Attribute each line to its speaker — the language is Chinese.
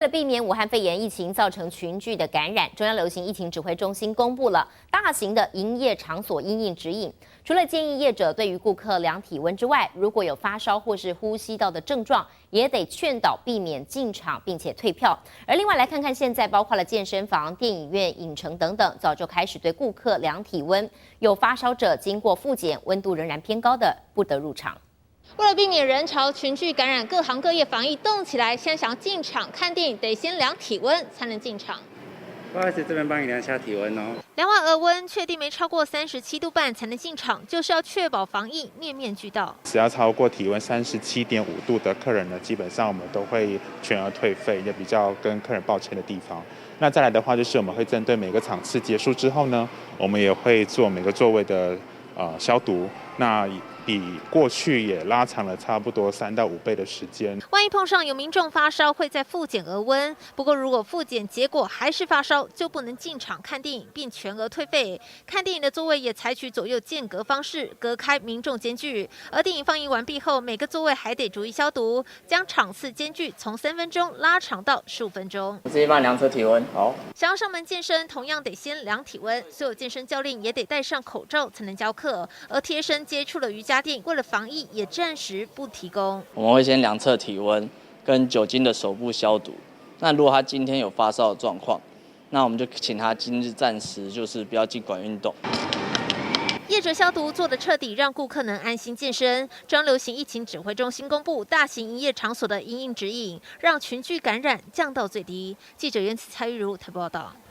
Speaker 1: 为了避免武汉肺炎疫情造成群聚的感染，中央流行疫情指挥中心公布了大型的营业场所因应指引。除了建议业者对于顾客量体温之外，如果有发烧或是呼吸道的症状，也得劝导避免进场，并且退票。而另外来看看现在，包括了健身房、电影院、影城等等，早就开始对顾客量体温，有发烧者经过复检，温度仍然偏高的，不得入场。
Speaker 2: 为了避免人潮群聚感染，各行各业防疫动起来。现在想要进场看电影，得先量体温才能进场。
Speaker 3: 不好意思，这边帮你量一下体温哦。
Speaker 2: 量完额温，确定没超过37度半才能进场，就是要确保防疫面面俱到。
Speaker 4: 只要超过体温37.5度的客人呢，基本上我们都会全额退费，也比较跟客人抱歉的地方。那再来的话，就是我们会针对每个场次结束之后呢，我们也会做每个座位的消毒。那比过去也拉长了差不多3到5倍的时间。
Speaker 2: 万一碰上有民众发烧，会再复检额温。不过如果复检结果还是发烧，就不能进场看电影，并全额退费。看电影的座位也采取左右间隔方式，隔开民众间距。而电影放映完毕后，每个座位还得逐一消毒，将场次间距从3分钟拉长到15分钟。
Speaker 3: 我直接帮你量测体温，好。
Speaker 2: 想要上门健身，同样得先量体温。所有健身教练也得戴上口罩才能教课，而贴身接触的瑜伽店为了防疫也暂时不提供。
Speaker 5: 我们会先量测体温跟酒精的手部消毒。那如果他今天有发烧的状况，那我们就请他今日暂时就是不要尽管运动。
Speaker 2: 业者消毒做得彻底，让顾客能安心健身。中央流行疫情指挥中心公布大型营业场所的因应指引，让群聚感染降到最低。记者袁慈蔡玉如台报道。